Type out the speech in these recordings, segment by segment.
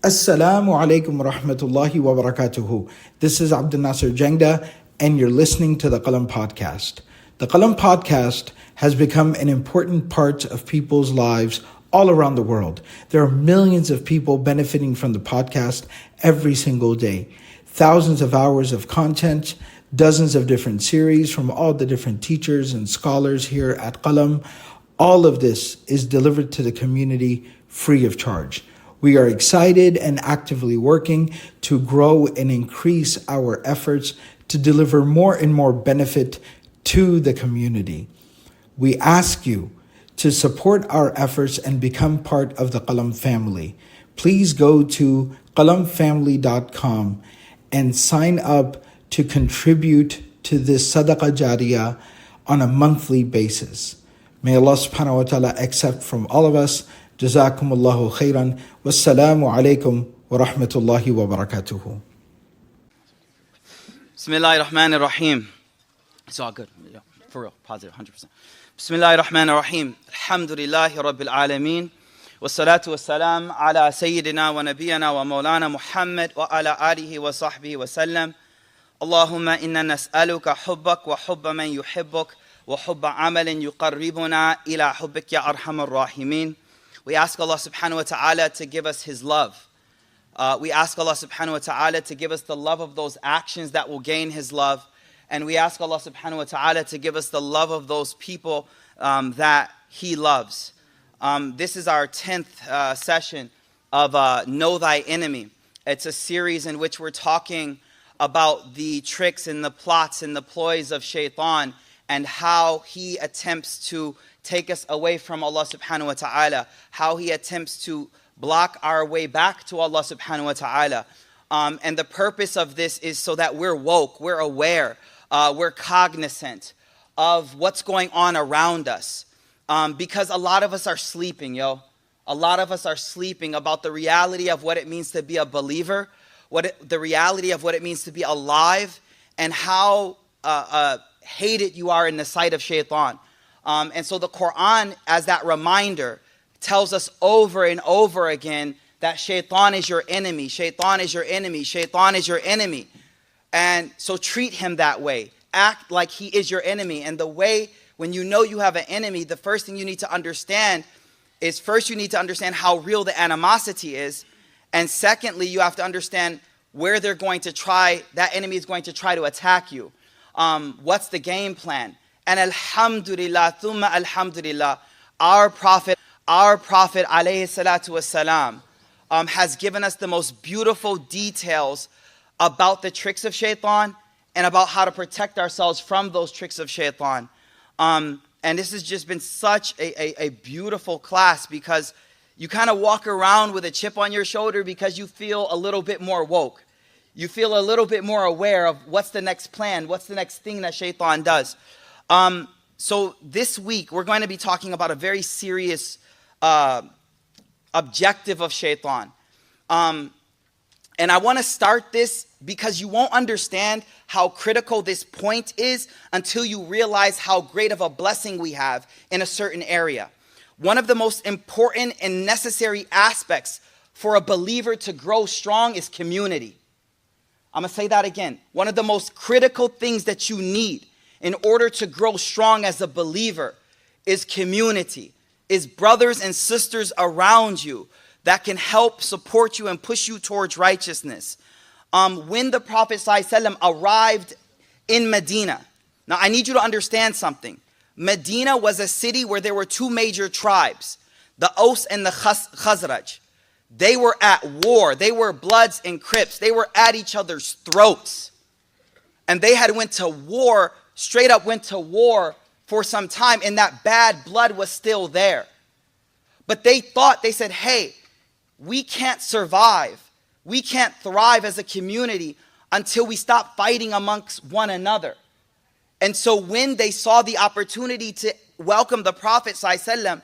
Assalamu alaikum wa rahmatullahi wa barakatuhu. This is Abdul Nasser Jangda, and you're listening to the Qalam podcast. The Qalam podcast has become an important part of people's lives all around the world. There are millions of people benefiting from the podcast every single day. Thousands of hours of content, dozens of different series from all the different teachers and scholars here at Qalam. All of this is delivered to the community free of charge. We are excited and actively working to grow and increase our efforts to deliver more and more benefit to the community. We ask you to support our efforts and become part of the Qalam family. Please go to qalamfamily.com and sign up to contribute to this sadaqah jariyah on a monthly basis. May Allah subhanahu wa ta'ala accept from all of us. Jazakumullahu khairan. Wassalamu alaikum wa rahmatullahi wa barakatuhu. Bismillahir Rahmanir Rahim. It's all good. Yeah, for real. Positive, 100%. Bismillahir Rahmanir Rahim. Alhamdulillahi Rabbil Alameen. Wassalatu wassalam ala Sayyidina wa Nabiyana wa Maulana Muhammad wa ala alihi wa sahbihi wa sallam. Allahumma inna nas'aluka hubbak wa hubba man yuhibbuk wa hubba amalin yuqarribuna ila hubbik ya arhamar rahimin. We ask Allah subhanahu wa ta'ala to give us His love. We ask Allah subhanahu wa ta'ala to give us the love of those actions that will gain His love. And we ask Allah subhanahu wa ta'ala to give us the love of those people that He loves. This is our 10th session of Know Thy Enemy. It's a series in which we're talking about the tricks and the plots and the ploys of shaitan and how he attempts to take us away from Allah subhanahu wa ta'ala, how he attempts to block our way back to Allah subhanahu wa ta'ala. And the purpose of this is so that we're woke, we're aware, we're cognizant of what's going on around us. Because a lot of us are sleeping, A lot of us are sleeping about the reality of what it means to be a believer, the reality of what it means to be alive, and how hated you are in the sight of shaitan. And so the Quran, as that reminder, tells us over and over again that shaitan is your enemy, shaitan is your enemy, shaitan is your enemy. And so treat him that way. Act like he is your enemy. And the way, when you know you have an enemy, the first thing you need to understand is, first you need to understand how real the animosity is. And secondly, you have to understand where they're going to try, that enemy is going to try to attack you. What's the game plan? And alhamdulillah, thumma alhamdulillah, our Prophet alayhi salatu wassalam, has given us the most beautiful details about the tricks of shaitan and about how to protect ourselves from those tricks of shaitan. And this has just been such a beautiful class, because you kind of walk around with a chip on your shoulder because you feel a little bit more woke. You feel a little bit more aware of what's the next plan, what's the next thing that shaitan does. So this week, we're going to be talking about a very serious objective of shaitan. And I want to start this because you won't understand how critical this point is until you realize how great of a blessing we have in a certain area. One of the most important and necessary aspects for a believer to grow strong is community. I'm going to say that again. One of the most critical things that you need in order to grow strong as a believer is community, is brothers and sisters around you that can help support you and push you towards righteousness. When the Prophet ﷺ arrived in Medina, now I need you to understand something. Medina was a city where there were two major tribes, the Aus and the Khazraj. They were at war. They were Bloods and Crips. They were at each other's throats. And they had went to war, straight up went to war for some time, and that bad blood was still there. But they said, hey, we can't survive. We can't thrive as a community until we stop fighting amongst one another. And so when they saw the opportunity to welcome the Prophet ﷺ,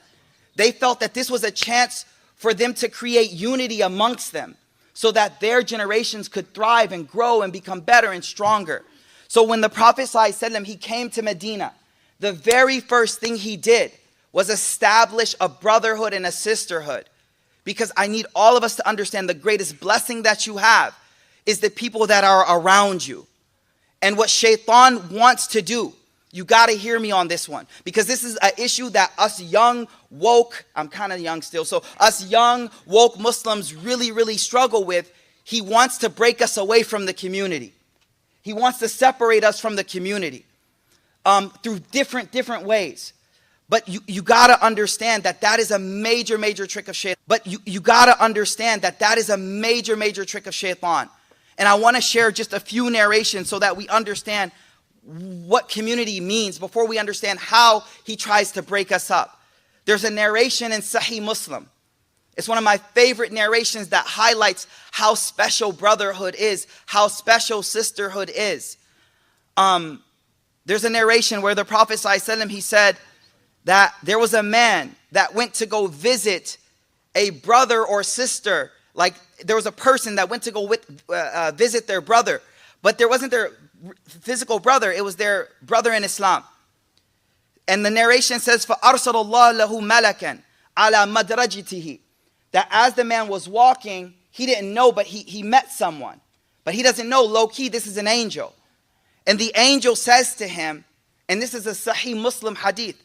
they felt that this was a chance for them to create unity amongst them so that their generations could thrive and grow and become better and stronger. So when the Prophet ﷺ, he came to Medina, the very first thing he did was establish a brotherhood and a sisterhood. because I need all of us to understand the greatest blessing that you have is the people that are around you. And what shaitan wants to do, you got to hear me on this one, because this is an issue that us young, woke, I'm kind of young still, so us young, woke Muslims really, really struggle with. He wants to break us away from the community. He wants to separate us from the community through different ways. But you got to understand that is a major, major trick of shaitan. But you got to understand that is a major, major trick of shaitan. And I want to share just a few narrations so that we understand what community means before we understand how he tries to break us up. There's a narration in Sahih Muslim. It's one of my favorite narrations that highlights how special brotherhood is, how special sisterhood is. There's a narration where the Prophet ﷺ, he said that there was a man that went to go visit a brother or sister. Like there was a person that went to go visit their brother, but there wasn't their physical brother, it was their brother in Islam. And the narration says, فَأَرْسَلَ اللَّهُ لَهُ مَلَكًا عَلَى مَدْرَجِتِهِ, that as the man was walking, he didn't know, but he met someone. But he doesn't know, low-key, this is an angel. And the angel says to him, and this is a Sahih Muslim hadith,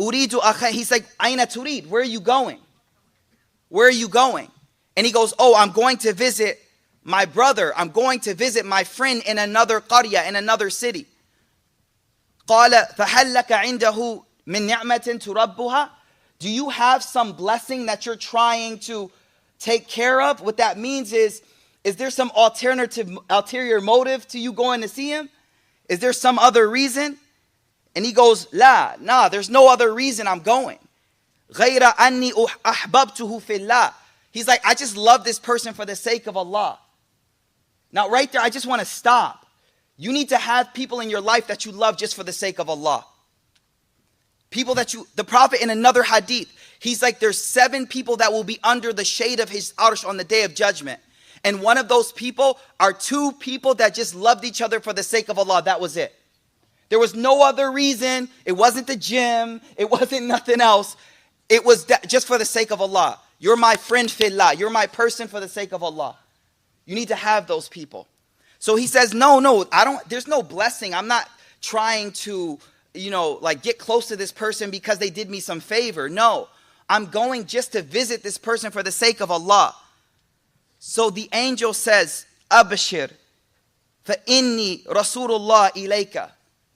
Uridu akha, he's like, Aina turid, where are you going? Where are you going? And he goes, oh, I'm going to visit my brother. I'm going to visit my friend in another qarya, in another city. قال فهل لك عنده من نعمة تربها? Do you have some blessing that you're trying to take care of? What that means is there some ulterior motive to you going to see him? Is there some other reason? And he goes, nah, there's no other reason I'm going. غير أني أحببته في الله. He's like, I just love this person for the sake of Allah. Now right there, I just want to stop. You need to have people in your life that you love just for the sake of Allah. People that the Prophet in another hadith, he's like, there's 7 people that will be under the shade of his arsh on the day of judgment. And one of those people are 2 people that just loved each other for the sake of Allah. That was it. There was no other reason. It wasn't the gym. It wasn't nothing else. It was just for the sake of Allah. You're my friend fillah. You're my person for the sake of Allah. You need to have those people. So he says, no, there's no blessing. I'm not trying to, like get close to this person because they did me some favor. No, I'm going just to visit this person for the sake of Allah. So the angel says, Abashir, fa inni Rasulullah ilayka.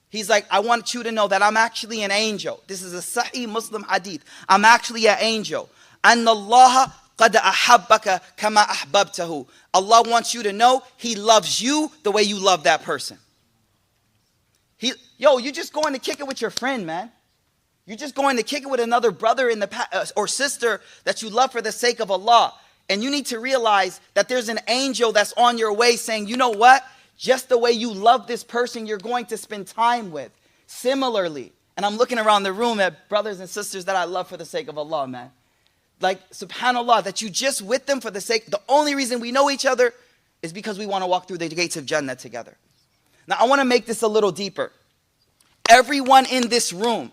He's like, I want you to know that I'm actually an angel. This is a Sahih Muslim hadith. I'm actually an angel. Anna Allah qad ahabbaka kama ahbabtahu. Allah wants you to know He loves you the way you love that person. You're just going to kick it with your friend, man. You're just going to kick it with another brother or sister that you love for the sake of Allah. And you need to realize that there's an angel that's on your way saying, you know what? Just the way you love this person you're going to spend time with. Similarly, and I'm looking around the room at brothers and sisters that I love for the sake of Allah, man. Like, subhanAllah, that you just with them for the sake, the only reason we know each other is because we want to walk through the gates of Jannah together. Now, I want to make this a little deeper. Everyone in this room,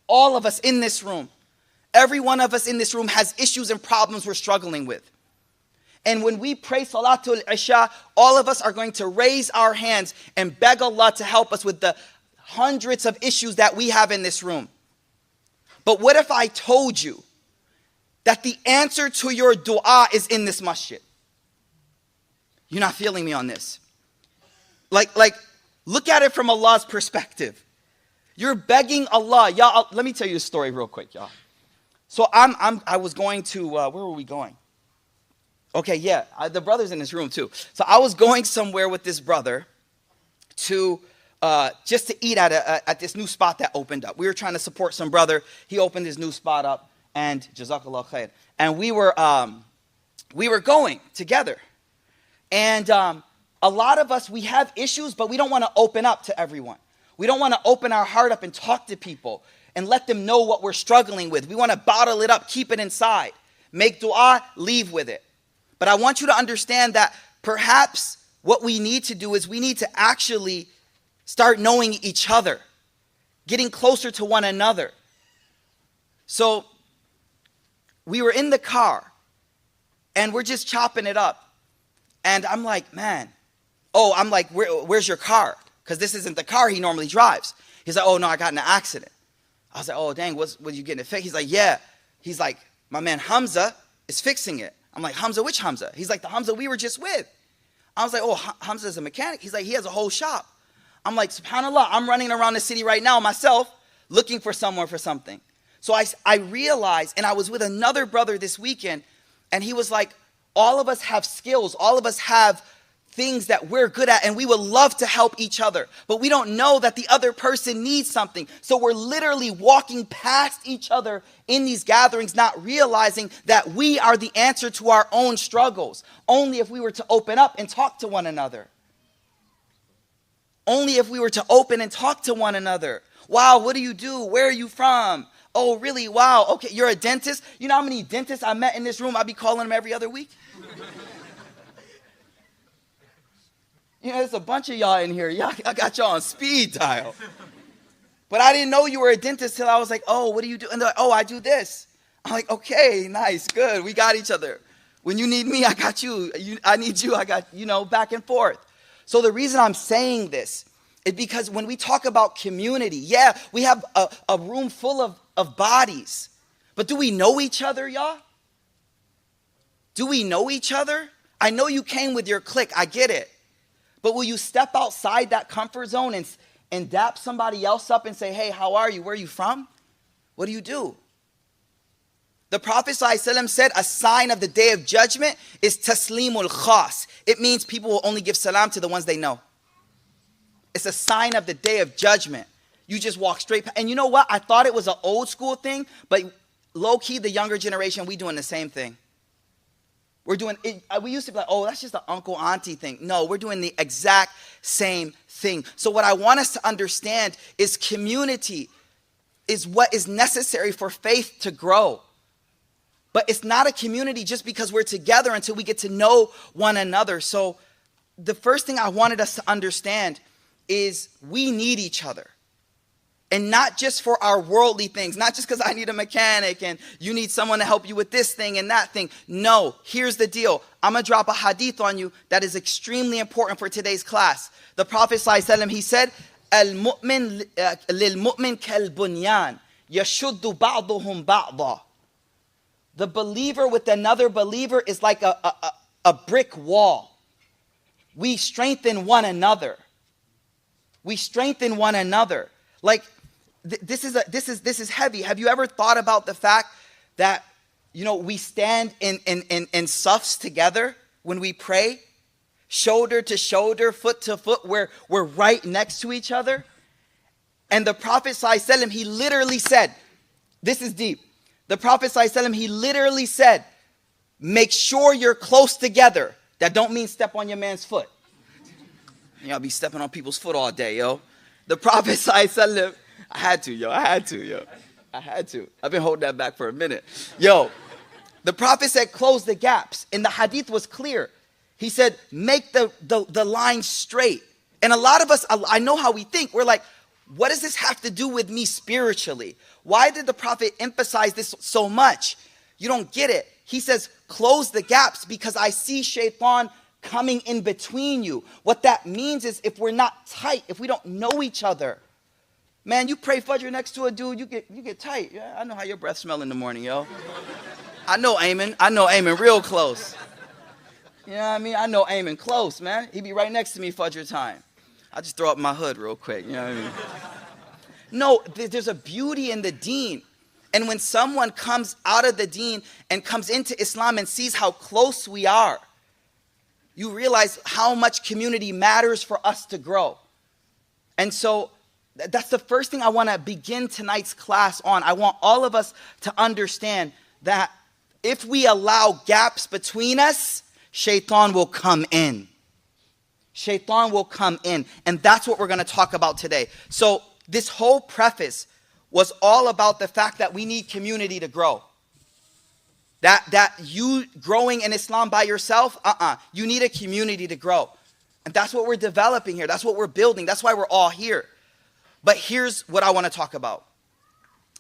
all of us in this room, every one of us in this room has issues and problems we're struggling with. And when we pray Salatul Isha, all of us are going to raise our hands and beg Allah to help us with the hundreds of issues that we have in this room. But what if I told you that the answer to your dua is in this masjid? You're not feeling me on this. Like, look at it from Allah's perspective. You're begging Allah. Y'all, let me tell you a story real quick, y'all. So I was going to, where were we going? Okay, yeah, the brother's in this room too. So I was going somewhere with this brother to just to eat at this new spot that opened up. We were trying to support some brother. He opened his new spot up, and Jazakallah khair. And we were going together. And a lot of us, we have issues, but we don't want to open up to everyone. We don't want to open our heart up and talk to people and let them know what we're struggling with. We want to bottle it up, keep it inside, make dua, leave with it. But I want you to understand that perhaps what we need to do is we need to actually start knowing each other, getting closer to one another. So we were in the car, and we're just chopping it up. And I'm like, man, I'm like, where's your car? Because this isn't the car he normally drives. He's like, oh, no, I got in an accident. I was like, oh, dang, was you getting it fixed? He's like, yeah. He's like, my man Hamza is fixing it. I'm like, Hamza, which Hamza? He's like, the Hamza we were just with. I was like, oh, Hamza is a mechanic. He's like, he has a whole shop. I'm like, subhanAllah, I'm running around the city right now myself looking for someone for something. So I realized, and I was with another brother this weekend, and he was like, all of us have skills. All of us have things that we're good at, and we would love to help each other. But we don't know that the other person needs something. So we're literally walking past each other in these gatherings, not realizing that we are the answer to our own struggles. Only if we were to open up and talk to one another. Only if we were to open and talk to one another. Wow, what do you do? Where are you from? Oh, really? Wow. Okay, you're a dentist? You know how many dentists I met in this room? I'd be calling them every other week. You know, there's a bunch of y'all in here. I got y'all on speed dial. But I didn't know you were a dentist till I was like, oh, what do you do? And they're like, oh, I do this. I'm like, okay, nice, good. We got each other. When you need me, I got you. I need you, I got, back and forth. So the reason I'm saying this is because when we talk about community, yeah, we have a room full of bodies. But do we know each other, y'all? Do we know each other? I know you came with your clique. I get it. But will you step outside that comfort zone and dap somebody else up and say, hey, how are you? Where are you from? What do you do? The Prophet ﷺ said a sign of the day of judgment is taslimul khas. It means people will only give salam to the ones they know. It's a sign of the day of judgment. You just walk straight. And you know what? I thought it was an old school thing, but low-key, the younger generation, we doing the same thing. We're doing it. We used to be like, oh, that's just an uncle, auntie thing. No, we're doing the exact same thing. So what I want us to understand is community is what is necessary for faith to grow. But it's not a community just because we're together until we get to know one another. So the first thing I wanted us to understand is we need each other. And not just for our worldly things, not just because I need a mechanic and you need someone to help you with this thing and that thing. No, here's the deal. I'm going to drop a hadith on you that is extremely important for today's class. The Prophet ﷺ, he said, Al-mu'min lil-mu'min kal-bunyan, yashuddu ba'duhum ba'da. The believer with another believer is like a brick wall. We strengthen one another. We strengthen one another. Like, this is heavy. Have you ever thought about the fact that, we stand in safs together when we pray? Shoulder to shoulder, foot to foot, where we're right next to each other. And the Prophet ﷺ, he literally said, this is deep. The Prophet ﷺ, he literally said, make sure you're close together. That don't mean step on your man's foot. Y'all be stepping on people's foot all day, yo. The Prophet ﷺ, I had to. I've been holding that back for a minute. Yo, the Prophet said, close the gaps. And the hadith was clear. He said, make the line straight. And a lot of us, I know how we think. We're like, what does this have to do with me spiritually? Why did the Prophet emphasize this so much? You don't get it. He says, close the gaps because I see shaitan coming in between you. What that means is if we're not tight, if we don't know each other, man, you pray Fajr next to a dude, you get tight. Yeah, I know how your breath smell in the morning, yo. I know Ayman real close. You know what I mean? I know Ayman close, man. He be right next to me Fajr time. I just throw up my hood real quick, you know what I mean? No, there's a beauty in the deen. And when someone comes out of the deen and comes into Islam and sees how close we are, you realize how much community matters for us to grow. And so that's the first thing I want to begin tonight's class on. I want all of us to understand that if we allow gaps between us, shaitan will come in. Shaitan will come in. And that's what we're going to talk about today. So this whole preface was all about the fact that we need community to grow. That you growing in Islam by yourself, you need a community to grow. And that's what we're developing here. That's what we're building. That's why we're all here. But here's what I want to talk about.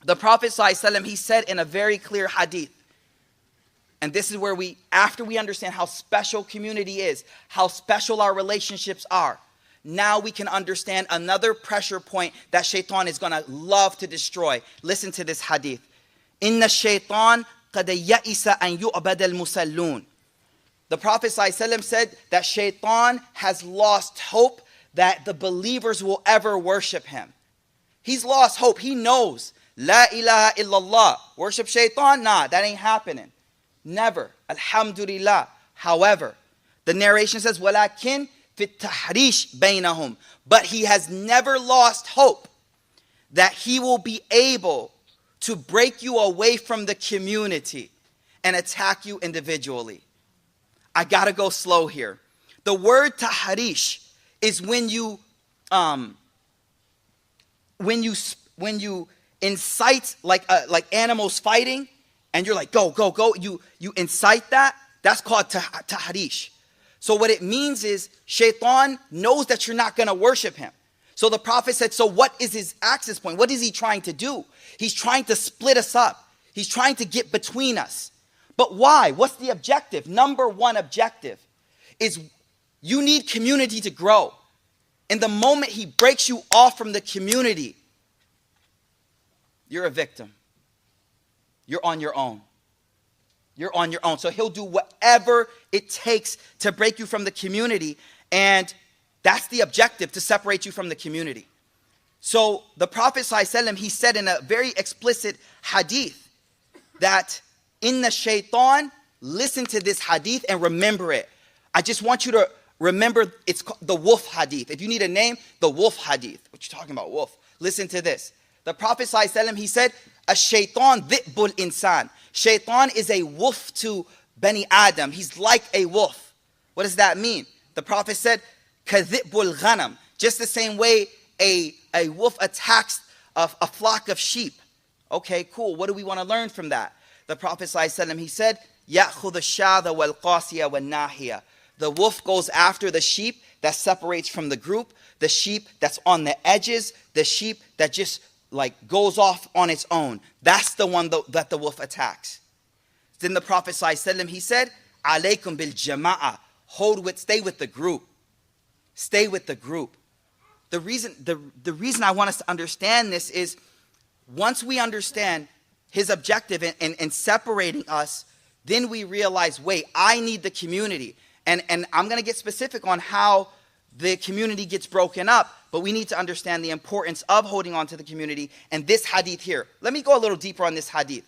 The Prophet ﷺ, he said in a very clear hadith, And this is where after we understand how special community is, how special our relationships are, now we can understand another pressure point that shaitan is going to love to destroy. Listen to this hadith. Inna shaitan qad ya'isa an yu'bad al-musallun. The Prophet ﷺ said that shaitan has lost hope that the believers will ever worship him. He's lost hope. He knows. La ilaha illallah. Worship shaitan? Nah, that ain't happening. Never. Alhamdulillah. However, the narration says, وَلَكِنْ فِي التَّحْرِيشِ بَيْنَهُمْ. But he has never lost hope that he will be able to break you away from the community and attack you individually. I gotta go slow here. The word tahrish is when you incite like animals fighting, and you're like, go, go, go. You incite that. That's called tahrish. So what it means is shaitan knows that you're not going to worship him. So the Prophet said, so what is his access point? What is he trying to do? He's trying to split us up. He's trying to get between us. But why? What's the objective? Number one objective is you need community to grow. And the moment he breaks you off from the community, you're a victim. You're on your own. You're on your own. So he'll do whatever it takes to break you from the community. And that's the objective, to separate you from the community. So the Prophet ﷺ, he said in a very explicit hadith that in the shaitan, listen to this hadith and remember it. I just want you to remember, it's the wolf hadith. If you need a name, the wolf hadith. What you talking about, wolf? Listen to this. The Prophet ﷺ, he said, "Ash-shaytan dhi'bul insan." Shaitan is a wolf to Bani Adam. He's like a wolf. What does that mean? The Prophet said, "Kadhi'bul ghanam." Just the same way a wolf attacks a flock of sheep. Okay, cool. What do we want to learn from that? The Prophet ﷺ, he said, "Ya'khudhu ash-shadha wal-qasiya wal-nahiya." The wolf goes after the sheep that separates from the group, the sheep that's on the edges, the sheep that just like goes off on its own. That's the one that the wolf attacks. Then the Prophet ﷺ, he said, "Alaykum bil jama'a." Stay with the group. Stay with the group. The reason I want us to understand this is once we understand his objective in separating us, then we realize, wait, I need the community. And I'm going to get specific on how the community gets broken up, but we need to understand the importance of holding on to the community and this hadith here. Let me go a little deeper on this hadith.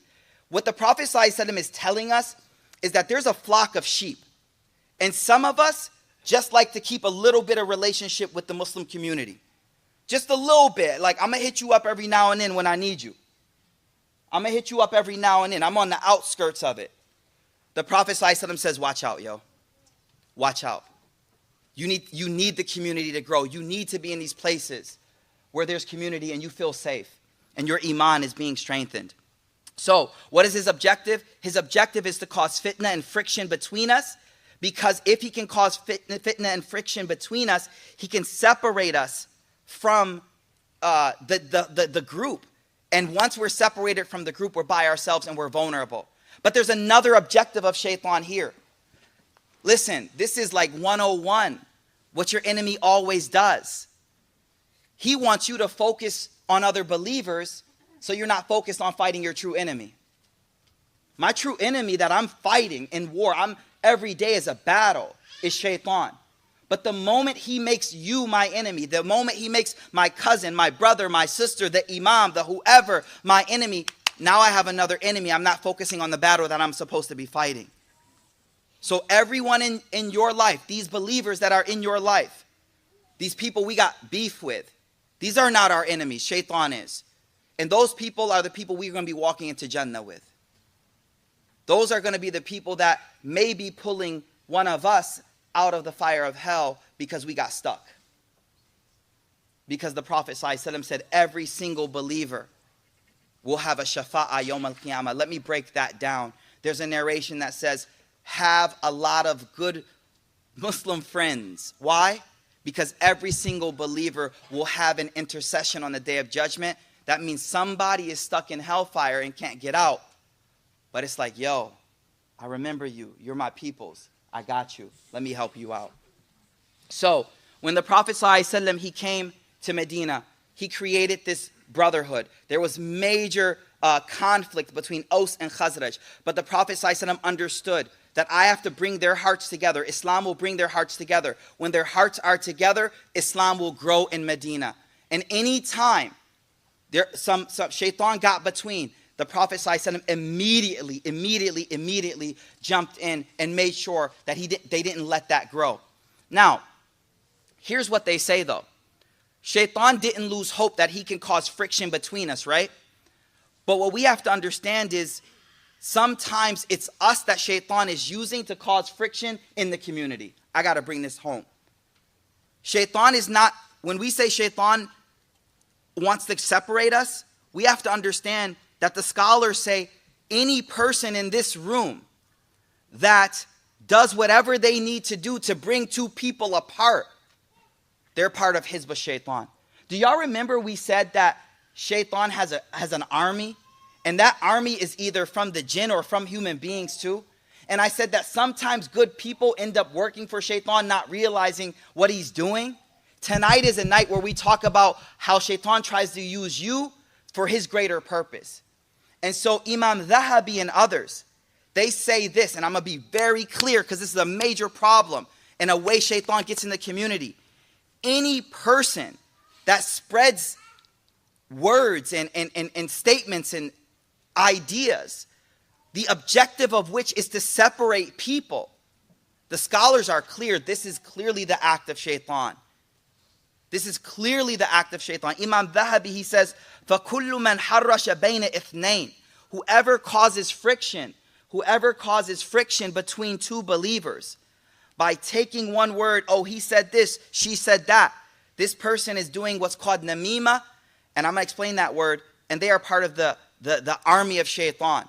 What the Prophet ﷺ is telling us is that there's a flock of sheep. And some of us just like to keep a little bit of relationship with the Muslim community. Just a little bit. Like, I'm going to hit you up every now and then when I need you. I'm going to hit you up every now and then. I'm on the outskirts of it. The Prophet ﷺ says, watch out, yo. Watch out. You need the community to grow. You need to be in these places where there's community and you feel safe and your iman is being strengthened. So, what is his objective? His objective is to cause fitna and friction between us, because if he can cause fitna and friction between us, he can separate us from the group. And once we're separated from the group, we're by ourselves and we're vulnerable. But there's another objective of shaitan here. Listen, this is like 101, what your enemy always does. He wants you to focus on other believers so you're not focused on fighting your true enemy. My true enemy that I'm fighting in war, every day is a battle, is shaitan. But the moment he makes you my enemy, the moment he makes my cousin, my brother, my sister, the imam, the whoever, my enemy, now I have another enemy. I'm not focusing on the battle that I'm supposed to be fighting. So everyone in your life, these believers that are in your life, these people we got beef with, these are not our enemies. Shaitan is. And those people are the people we're going to be walking into Jannah with. Those are going to be the people that may be pulling one of us out of the fire of hell because we got stuck. Because the Prophet ﷺ said every single believer will have a shafa'ah yawm al-qiyamah. Let me break that down. There's a narration that says, have a lot of good Muslim friends. Why? Because every single believer will have an intercession on the Day of Judgment. That means somebody is stuck in hellfire and can't get out. But it's like, yo, I remember you. You're my peoples. I got you. Let me help you out. So when the Prophet ﷺ, he came to Medina, he created this brotherhood. There was major conflict between Aus and Khazraj. But the Prophet ﷺ understood that I have to bring their hearts together. Islam will bring their hearts together. When their hearts are together, Islam will grow in Medina. And any time some shaitan got between, the Prophet ﷺ immediately jumped in and made sure that they didn't let that grow. Now, here's what they say though. Shaitan didn't lose hope that he can cause friction between us, right? But what we have to understand is sometimes it's us that shaitan is using to cause friction in the community. I got to bring this home. Shaitan is not, when we say shaitan wants to separate us, we have to understand that the scholars say any person in this room that does whatever they need to do to bring two people apart, they're part of Hizb Shaitan. Do y'all remember we said that Shaitan has an army, and that army is either from the jinn or from human beings too? And I said that sometimes good people end up working for Shaitan, not realizing what he's doing. Tonight is a night where we talk about how Shaitan tries to use you for his greater purpose. And so Imam Dhahabi and others, they say this, and I'm going to be very clear because this is a major problem and a way Shaitan gets in the community. Any person that spreads words and statements and ideas, the objective of which is to separate people, the scholars are clear, this is clearly the act of Shaitan. This is clearly the act of Shaitan. Imam Dhahabi, he says, فَكُلُّ مَنْ حَرَّشَ بَيْنَ إِثْنَيْنِ, whoever causes friction between two believers by taking one word, oh, he said this, she said that, this person is doing what's called namima, and I'm going to explain that word, and they are part of the army of Shaitan.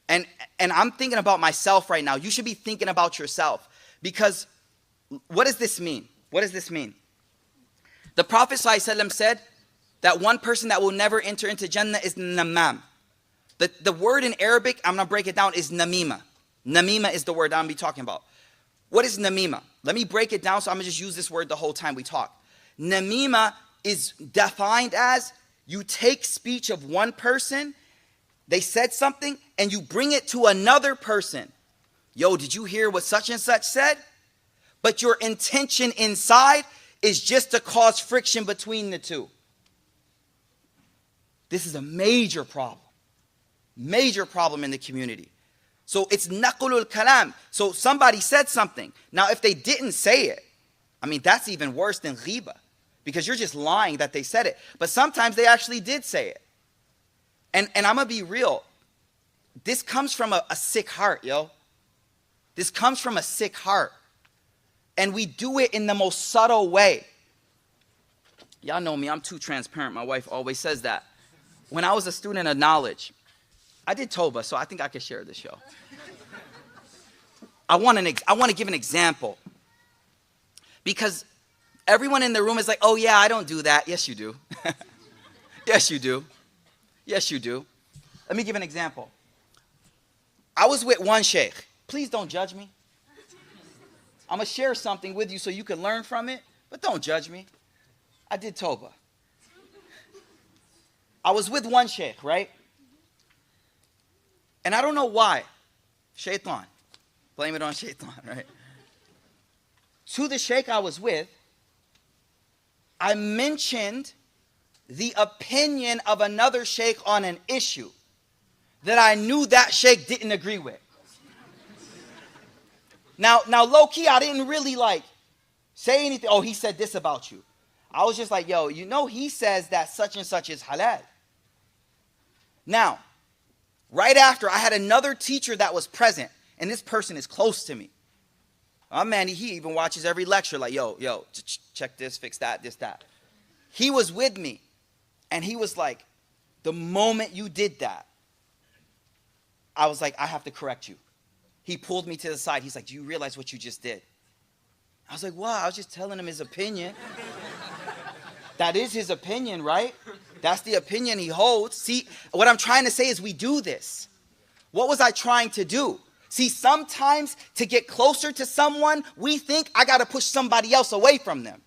And I'm thinking about myself right now. You should be thinking about yourself, because what does this mean? What does this mean? The Prophet ﷺ said that one person that will never enter into Jannah is namam. The word in Arabic, I'm going to break it down, is namima. Namima is the word I'm going to be talking about. What is namima? Let me break it down, so I'm going to just use this word the whole time we talk. Namima is defined as you take speech of one person, they said something, and you bring it to another person. Yo, did you hear what such and such said? But your intention inside is just to cause friction between the two. This is a major problem in the community. So it's naqlul kalam. So somebody said something. Now if they didn't say it, I mean, that's even worse than ghiba, because you're just lying that they said it. But sometimes they actually did say it. And I'm going to be real. This comes from a sick heart, yo. This comes from a sick heart. And we do it in the most subtle way. Y'all know me, I'm too transparent. My wife always says that. When I was a student of knowledge, I did Toba, so I think I can share this, yo. I want to give an example. Because everyone in the room is like, oh yeah, I don't do that. Yes, you do. Yes, you do. Yes, you do. Let me give an example. I was with one sheikh. Please don't judge me. I'm going to share something with you so you can learn from it, but don't judge me. I did Toba. I was with one sheikh, right? And I don't know why. Shaitan. Blame it on Shaitan, right? To the sheikh I was with, I mentioned the opinion of another sheikh on an issue that I knew that sheikh didn't agree with. Now low-key, I didn't really say anything. Oh, he said this about you. I was just like, yo, you know he says that such and such is halal. Now, right after, I had another teacher that was present, and this person is close to me. Oh man, he even watches every lecture like, yo, check this, fix that, this, that. He was with me, and he was like, the moment you did that, I was like, I have to correct you. He pulled me to the side. He's like, do you realize what you just did? I was like, wow, I was just telling him his opinion. That is his opinion, right? That's the opinion he holds. See, what I'm trying to say is we do this. What was I trying to do? See, sometimes to get closer to someone, we think I got to push somebody else away from them.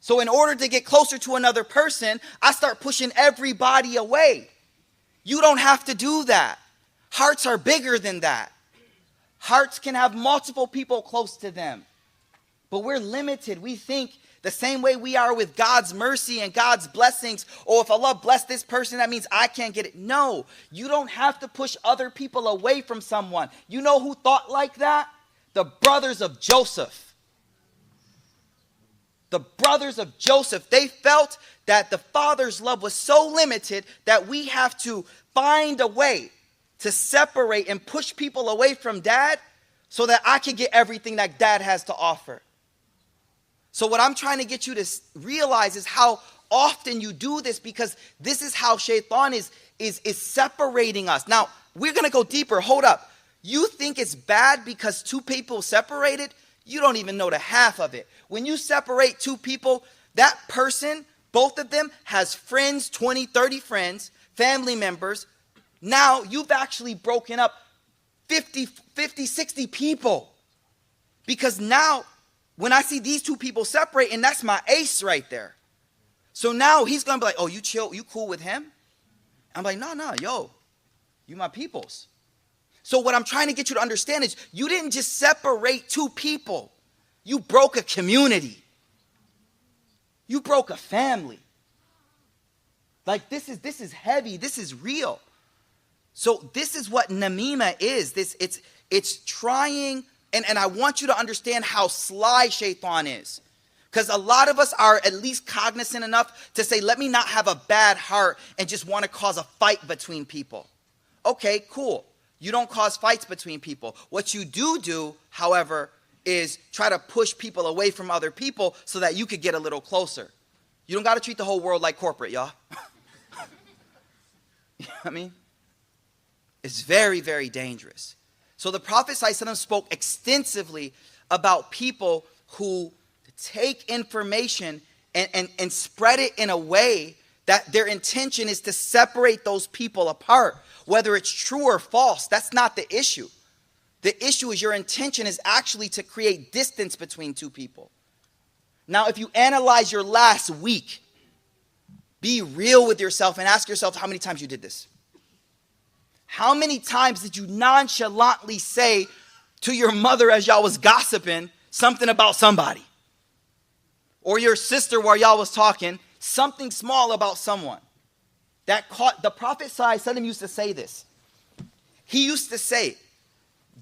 So in order to get closer to another person, I start pushing everybody away. You don't have to do that. Hearts are bigger than that. Hearts can have multiple people close to them. But we're limited. We think the same way we are with God's mercy and God's blessings. Oh, if Allah bless this person, that means I can't get it. No, you don't have to push other people away from someone. You know who thought like that? The brothers of Joseph. The brothers of Joseph, they felt that the father's love was so limited that we have to find a way to separate and push people away from dad so that I can get everything that dad has to offer. So what I'm trying to get you to realize is how often you do this, because this is how shaitan is separating us. Now, we're going to go deeper. Hold up. You think it's bad because two people separated? You don't even know the half of it. When you separate two people, that person, both of them, has friends, 20, 30 friends, family members. Now you've actually broken up 50, 60 people. Because now when I see these two people separate, and that's my ace right there. So now he's going to be like, oh, you chill, you cool with him? I'm like, no, yo, you my peoples. So what I'm trying to get you to understand is you didn't just separate two people. You broke a community. You broke a family. Like this is heavy. This is real. So this is what namima is. It's trying, and I want you to understand how sly shaitan is. Because a lot of us are at least cognizant enough to say, let me not have a bad heart and just want to cause a fight between people. Okay, cool. You don't cause fights between people. What you do, however, is try to push people away from other people so that you could get a little closer. You don't got to treat the whole world like corporate, y'all. You know what I mean? It's very, very dangerous. So the Prophet ﷺ spoke extensively about people who take information and spread it in a way that their intention is to separate those people apart. Whether it's true or false, that's not the issue. The issue is your intention is actually to create distance between two people. Now, if you analyze your last week, be real with yourself and ask yourself how many times you did this. How many times did you nonchalantly say to your mother as y'all was gossiping something about somebody? Or your sister while y'all was talking, something small about someone? That caught the Prophet ﷺ used to say this. He used to say,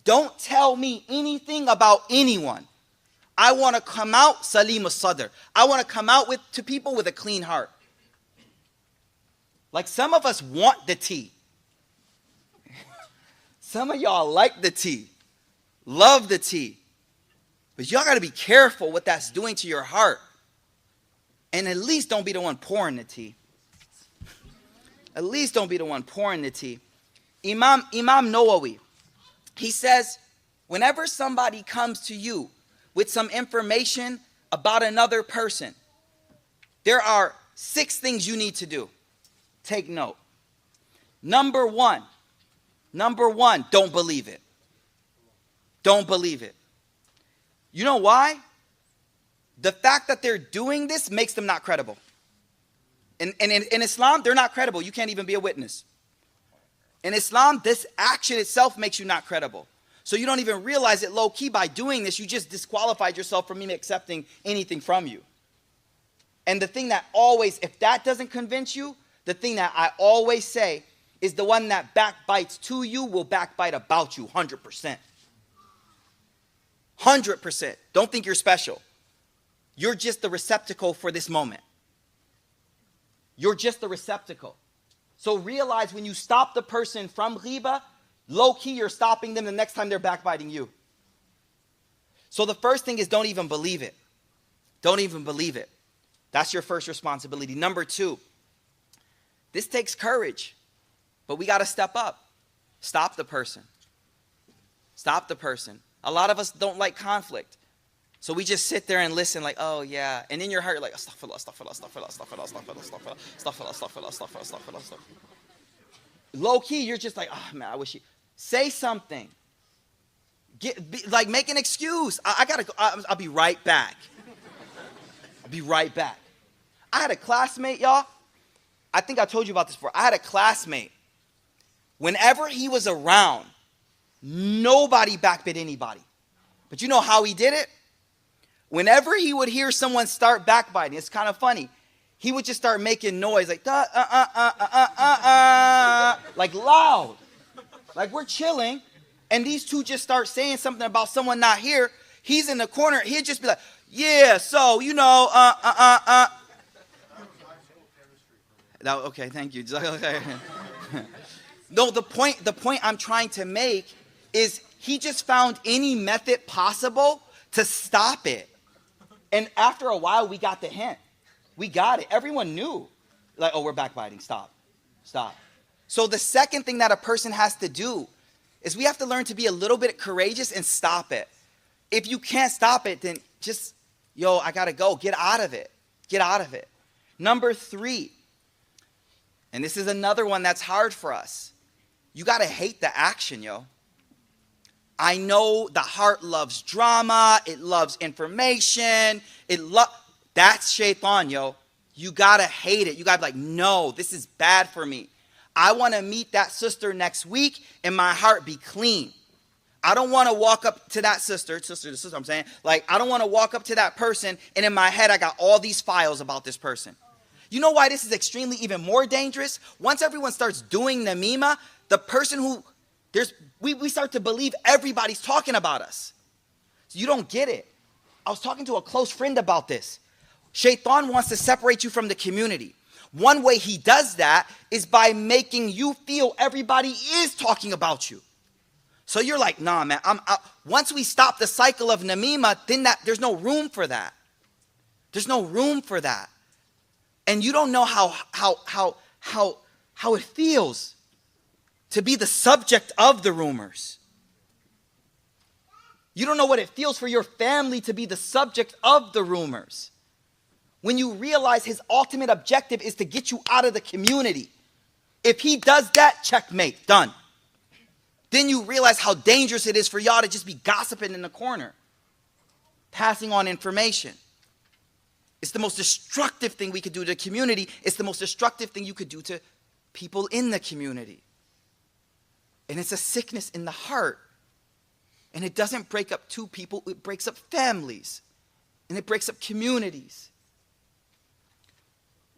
don't tell me anything about anyone. I want to come out salim as-sadr. I want to come out to people with a clean heart. Like some of us want the tea. Some of y'all like the tea. Love the tea. But y'all got to be careful what that's doing to your heart. And at least don't be the one pouring the tea. At least don't be the one pouring the tea. Imam Nawawi, he says, whenever somebody comes to you with some information about another person, there are 6 things you need to do. Take note. Number one, don't believe it. Don't believe it. You know why? The fact that they're doing this makes them not credible. In Islam, they're not credible. You can't even be a witness. In Islam, this action itself makes you not credible. So you don't even realize it low-key. By doing this, you just disqualified yourself from me accepting anything from you. And the thing that always, if that doesn't convince you, the thing that I always say is the one that backbites to you will backbite about you 100%. 100%. Don't think you're special. You're just the receptacle for this moment. You're just the receptacle. So realize when you stop the person from ghiba, low-key you're stopping them the next time they're backbiting you. So the first thing is don't even believe it. Don't even believe it. That's your first responsibility. Number 2, this takes courage, but we got to step up. Stop the person. Stop the person. A lot of us don't like conflict. So we just sit there and listen like, oh yeah. And in your heart, you're like, astaghfirullah, astaghfirullah, astaghfirullah, astaghfirullah, astaghfirullah, astaghfirullah, astaghfirullah, astaghfirullah, astaghfirullah, astaghfirullah. Low key, you're just like, oh man, I wish he. Say something. Make an excuse. I gotta go. I'll be right back. I'll be right back. I had a classmate, y'all. I think I told you about this before. I had a classmate. Whenever he was around, nobody backbit anybody. But you know how he did it? Whenever he would hear someone start backbiting, it's kind of funny. He would just start making noise like like loud. Like we're chilling, and these two just start saying something about someone not here. He's in the corner. He'd just be like, yeah, so, Okay, thank you. No, the point I'm trying to make is he just found any method possible to stop it. And after a while, we got the hint. We got it. Everyone knew. Like, oh, we're backbiting. Stop. So the second thing that a person has to do is we have to learn to be a little bit courageous and stop it. If you can't stop it, then just, I gotta go. Get out of it. Number 3, and this is another one that's hard for us. You gotta hate the action, I know the heart loves drama. It loves information. That's shaitan, You gotta hate it. You gotta be like, no, this is bad for me. I want to meet that sister next week and my heart be clean. I don't want to walk up to that sister, I'm saying. Like, I don't want to walk up to that person and in my head I got all these files about this person. You know why this is extremely even more dangerous? Once everyone starts doing namima, the person we start to believe everybody's talking about us. So you don't get it. I was talking to a close friend about this. Shaitan wants to separate you from the community. One way he does that is by making you feel everybody is talking about you. So you're like, nah, man. Once we stop the cycle of namima, then there's no room for that. There's no room for that. And you don't know how it feels to be the subject of the rumors. You don't know what it feels for your family to be the subject of the rumors. When you realize his ultimate objective is to get you out of the community. If he does that, checkmate, done. Then you realize how dangerous it is for y'all to just be gossiping in the corner, passing on information. It's the most destructive thing we could do to the community. It's the most destructive thing you could do to people in the community. And it's a sickness in the heart. And it doesn't break up two people, it breaks up families. And it breaks up communities.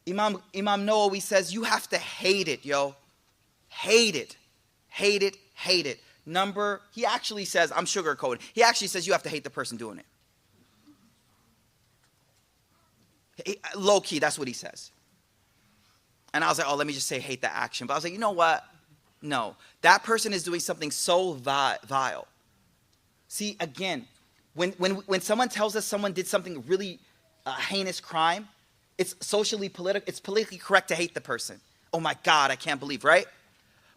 Imam Nawawi says you have to hate it, Hate it. He actually says, I'm sugarcoating. He actually says you have to hate the person doing it. Low key, that's what he says. And I was like, oh, let me just say hate the action. But I was like, you know what? No, that person is doing something so vile. See, again, when someone tells us someone did something really heinous crime, it's it's politically correct to hate the person. Oh my God, I can't believe, right?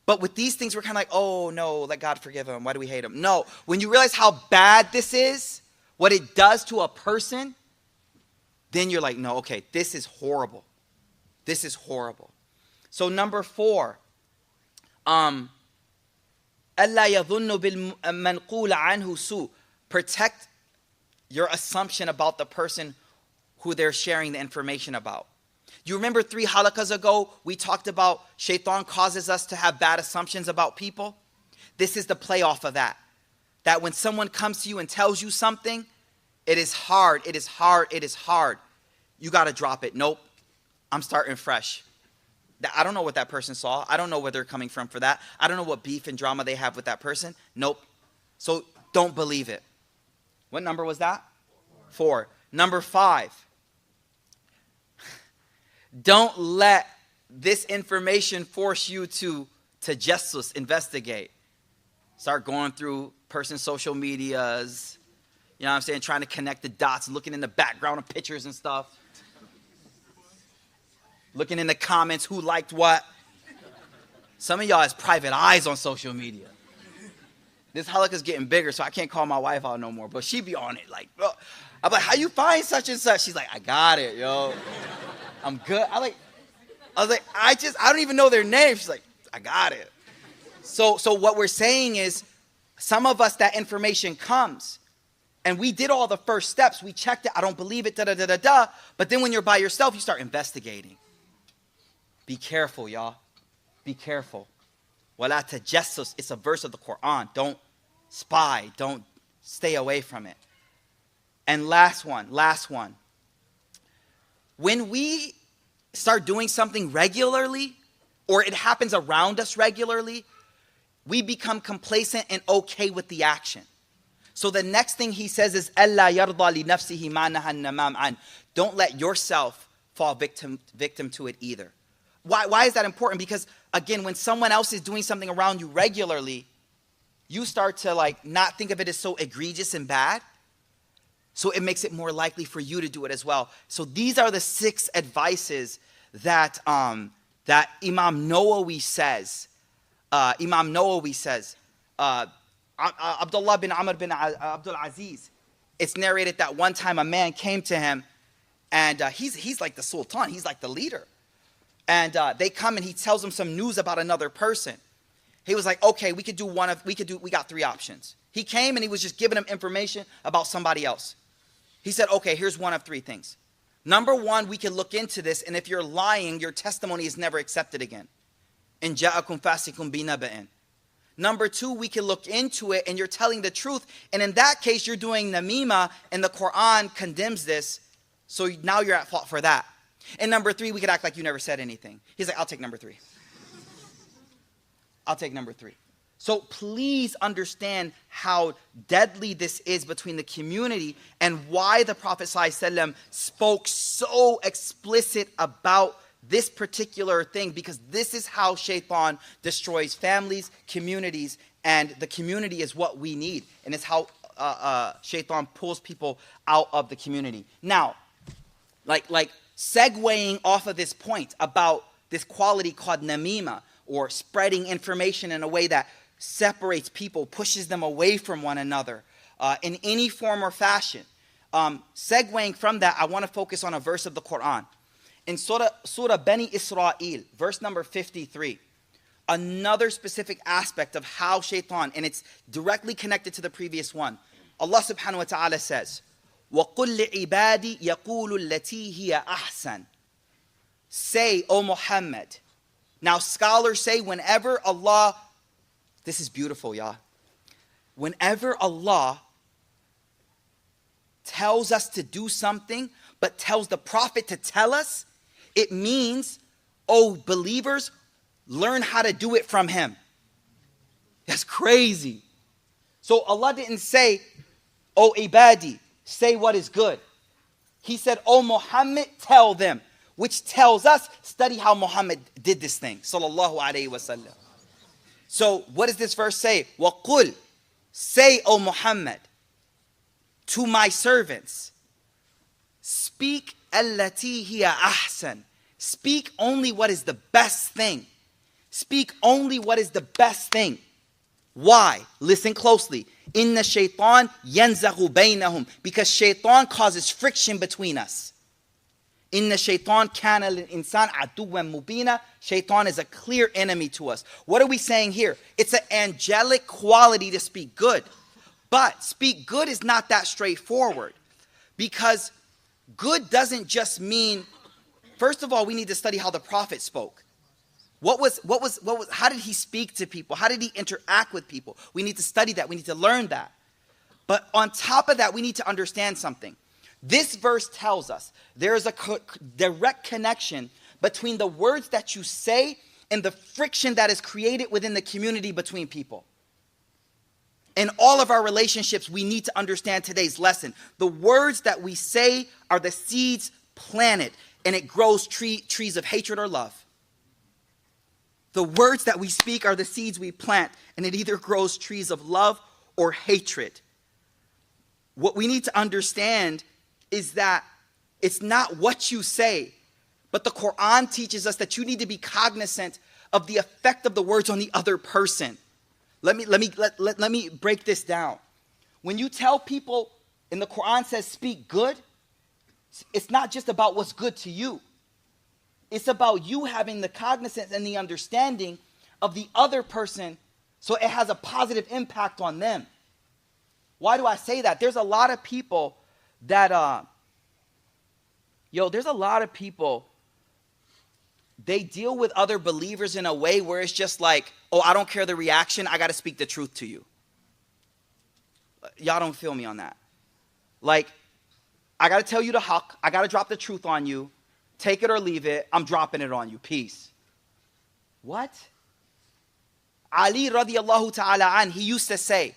But with these things, we're kind of like, oh no, let God forgive him. Why do we hate him? No, when you realize how bad this is, what it does to a person, then you're like, no, okay, this is horrible. This is horrible. So number 4, أَلَّا يَظُنُّ بِالْمَنْقُولَ عَنْهُ سُوء. Protect your assumption about the person who they're sharing the information about. You remember 3 halakas ago, we talked about shaitan causes us to have bad assumptions about people? This is the play off of that. That when someone comes to you and tells you something, it is hard. You got to drop it. Nope, I'm starting fresh. I don't know what that person saw. I don't know where they're coming from for that. I don't know what beef and drama they have with that person. Nope. So don't believe it. What number was that? 4. Number 5. Don't let this information force you to tajassus, investigate. Start going through person's social medias, you know what I'm saying, trying to connect the dots, looking in the background of pictures and stuff. Looking in the comments, who liked what. Some of y'all has private eyes on social media. This halakha's getting bigger, so I can't call my wife out no more, but she be on it like, bro. I'm like, how you find such and such? She's like, I got it, I'm good. I was like, I don't even know their name. She's like, I got it. So what we're saying is, some of us, that information comes, and we did all the first steps. We checked it. I don't believe it, da-da-da-da-da. But then when you're by yourself, you start investigating. Be careful, y'all. Be careful. وَلَا تَجَسُّسْ. It's a verse of the Quran. Don't spy. Don't stay away from it. And last one. When we start doing something regularly, or it happens around us regularly, we become complacent and okay with the action. So the next thing he says is, أَلَّا يَرْضَى لِنَفْسِهِ مَا نَهَى النَّمَامْ عَنْ. Don't let yourself fall victim to it either. Why is that important? Because, again, when someone else is doing something around you regularly, you start to not think of it as so egregious and bad. So it makes it more likely for you to do it as well. So these are the 6 advices that Imam Nawawi says. Abdullah bin Amr bin Abdul Aziz, it's narrated that one time a man came to him, and he's like the sultan, he's like the leader. And they come and he tells them some news about another person. He was like, okay, we got 3 options. He came and he was just giving them information about somebody else. He said, okay, here's one of 3 things. Number 1, we can look into this, and if you're lying, your testimony is never accepted again. In ja'akum fasikum binaba'in. Number 2, we can look into it, and you're telling the truth, and in that case, you're doing namima, and the Quran condemns this, so now you're at fault for that. And number 3, we could act like you never said anything. He's like, I'll take number 3. I'll take number 3. So please understand how deadly this is between the community, and why the Prophet ﷺ spoke so explicit about this particular thing, because this is how Shaitan destroys families, communities, and the community is what we need, and it's how Shaitan pulls people out of the community. Now, like segueing off of this point about this quality called namima, or spreading information in a way that separates people, pushes them away from one another in any form or fashion. Segueing from that, I want to focus on a verse of the Quran. In Surah Bani Israel, verse number 53, another specific aspect of how Shaitan, and it's directly connected to the previous one. Allah subhanahu wa ta'ala says, وَقُلْ لِعِبَادِ يَقُولُ الَّتِي هِيَ أَحْسَنُ. Say, O Muhammad. Now scholars say whenever Allah, this is beautiful, y'all. Whenever Allah tells us to do something, but tells the Prophet to tell us, it means, oh believers, learn how to do it from him. That's crazy. So Allah didn't say, oh ibadi, say what is good. He said, oh Muhammad, tell them. Which tells us, study how Muhammad did this thing. Sallallahu alayhi wa sallam. So what does this verse say? وَقُلْ, say, O Muhammad, to my servants, speak allati hiya ahsan. Speak only what is the best thing. Speak only what is the best thing. Why? Listen closely. Inna shaitan yanzaghu baynahum. Because shaitan causes friction between us. Inna shaitan kana lil insan aduwwan mubina. Shaitan is a clear enemy to us. What are we saying here? It's an angelic quality to speak good. But speak good is not that straightforward. Because good doesn't just mean, first of all, we need to study how the Prophet spoke. How did he speak to people? How did he interact with people? We need to study that. We need to learn that. But on top of that, we need to understand something. This verse tells us there is a direct connection between the words that you say and the friction that is created within the community between people. In all of our relationships, we need to understand today's lesson. The words that we say are the seeds planted, and it grows trees of hatred or love. The words that we speak are the seeds we plant, and it either grows trees of love or hatred. What we need to understand is that it's not what you say, but the Quran teaches us that you need to be cognizant of the effect of the words on the other person. Let me break this down. When you tell people, and the Quran says speak good, it's not just about what's good to you. It's about you having the cognizance and the understanding of the other person So it has a positive impact on them. Why do I say that? There's a lot of people that, there's a lot of people, they deal with other believers in a way where it's just like, oh, I don't care the reaction, I got to speak the truth to you. Y'all don't feel me on that. Like, I got to tell you the haqq, I got to drop the truth on you, take it or leave it, I'm dropping it on you, peace. What? Ali radiallahu ta'ala an, he used to say,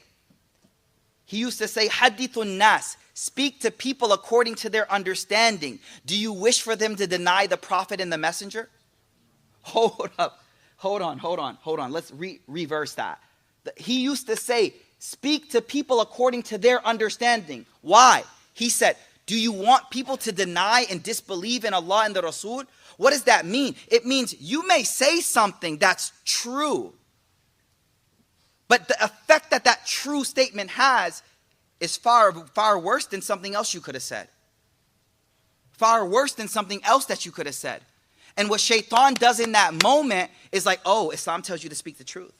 hadithun nas, speak to people according to their understanding. Do you wish for them to deny the prophet and the messenger? Hold up. Hold on. Let's reverse that. He used to say, speak to people according to their understanding. Why? He said, do you want people to deny and disbelieve in Allah and the Rasul? What does that mean? It means you may say something that's true, but the effect that that true statement has is far, far worse than something else you could have said. Far worse than something else that you could have said. And what shaitan does in that moment is like, oh, Islam tells you to speak the truth.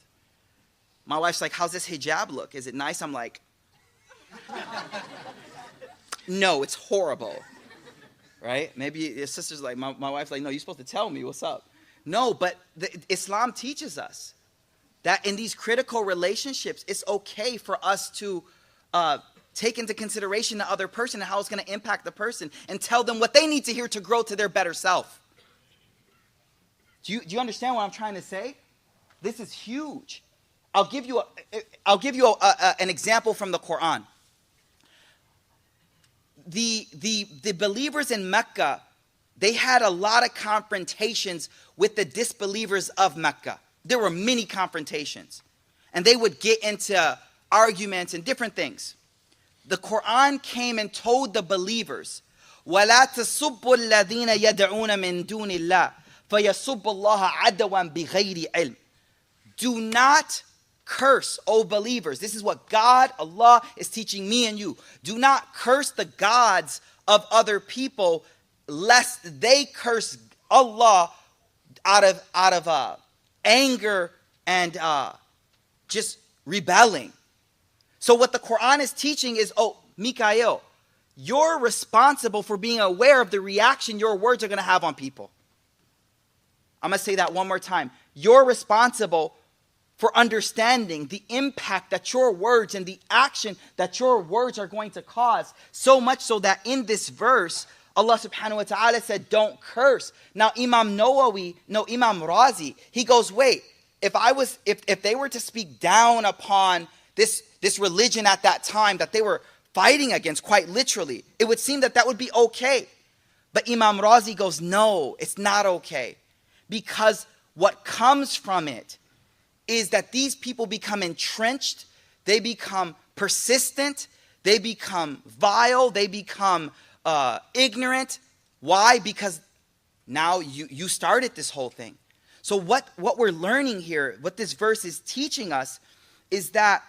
My wife's like, how's this hijab look? Is it nice? I'm like, no, it's horrible. Right? Maybe your sister's like, my wife's like, no, you're supposed to tell me what's up. No, but Islam teaches us that in these critical relationships, it's okay for us to take into consideration the other person and how it's going to impact the person and tell them what they need to hear to grow to their better self. Do you understand what I'm trying to say? This is huge. I'll give you an example from the Quran. The believers in Mecca, they had a lot of confrontations with the disbelievers of Mecca. There were many confrontations. And they would get into arguments and different things. The Quran came and told the believers, وَلَا تَسُبُّوا الَّذِينَ يَدْعُونَ مِن دُونِ اللَّهِ فَيَسُبُّ اللَّهَ عَدْوًا بِغَيْرِ عِلْمٍ. Do not curse, O believers. This is what God, Allah, is teaching me and you. Do not curse the gods of other people, lest they curse Allah out of anger and just rebelling. So what the Quran is teaching is, oh, Mikael, you're responsible for being aware of the reaction your words are going to have on people. I'm going to say that one more time. You're responsible for understanding the impact that your words and the action that your words are going to cause. So much so that in this verse, Allah subhanahu wa ta'ala said, don't curse. Now Imam Razi, he goes, wait, if they were to speak down upon this religion at that time that they were fighting against, quite literally, it would seem that would be okay. But Imam Razi goes, no, it's not okay. Because what comes from it is that these people become entrenched, they become persistent, they become vile, they become ignorant. Why? Because now you started this whole thing. So what we're learning here, what this verse is teaching us, is that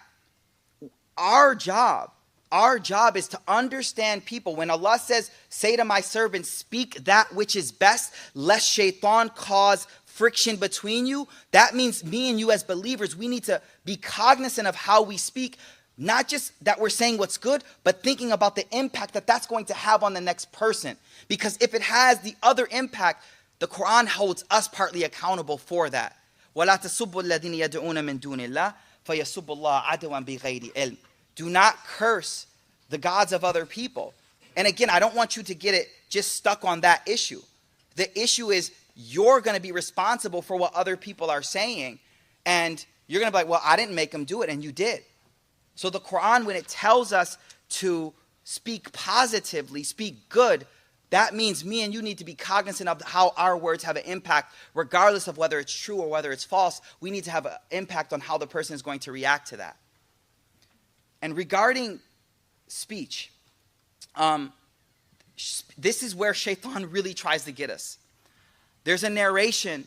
our job is to understand people. When Allah says, say to my servants, speak that which is best, lest shaitan cause friction between you, that means me and you as believers, we need to be cognizant of how we speak, not just that we're saying what's good, but thinking about the impact that that's going to have on the next person. Because if it has the other impact, the Quran holds us partly accountable for that. وَلَا تَسُبُّوا الَّذِينَ يَدْعُونَ مِن دُونِ اللَّهِ فَيَسُبُّ اللَّهَ عَدْوًا بِغَيْرِ عِلْمٍ. Do not curse the gods of other people. And again, I don't want you to get it just stuck on that issue. The issue is you're going to be responsible for what other people are saying. And you're going to be like, well, I didn't make them do it, and you did. So the Quran, when it tells us to speak positively, speak good, that means me and you need to be cognizant of how our words have an impact, regardless of whether it's true or whether it's false. We need to have an impact on how the person is going to react to that. And regarding speech, this is where shaitan really tries to get us. There's a narration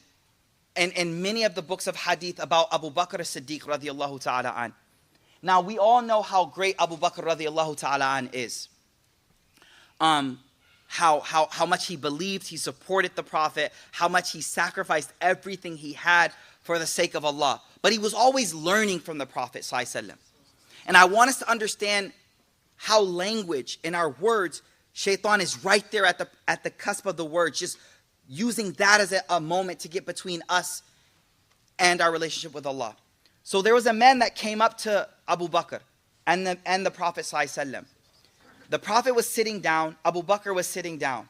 in many of the books of hadith about Abu Bakr as-Siddiq radiallahu ta'ala an. Now, we all know how great Abu Bakr radiallahu ta'ala an is. How much he believed, he supported the Prophet, how much he sacrificed everything he had for the sake of Allah. But he was always learning from the Prophet ﷺ. And I want us to understand how language in our words, shaitan is right there at the cusp of the words, just using that as a moment to get between us and our relationship with Allah. So there was a man that came up to Abu Bakr and the Prophet ﷺ. The Prophet was sitting down, Abu Bakr was sitting down.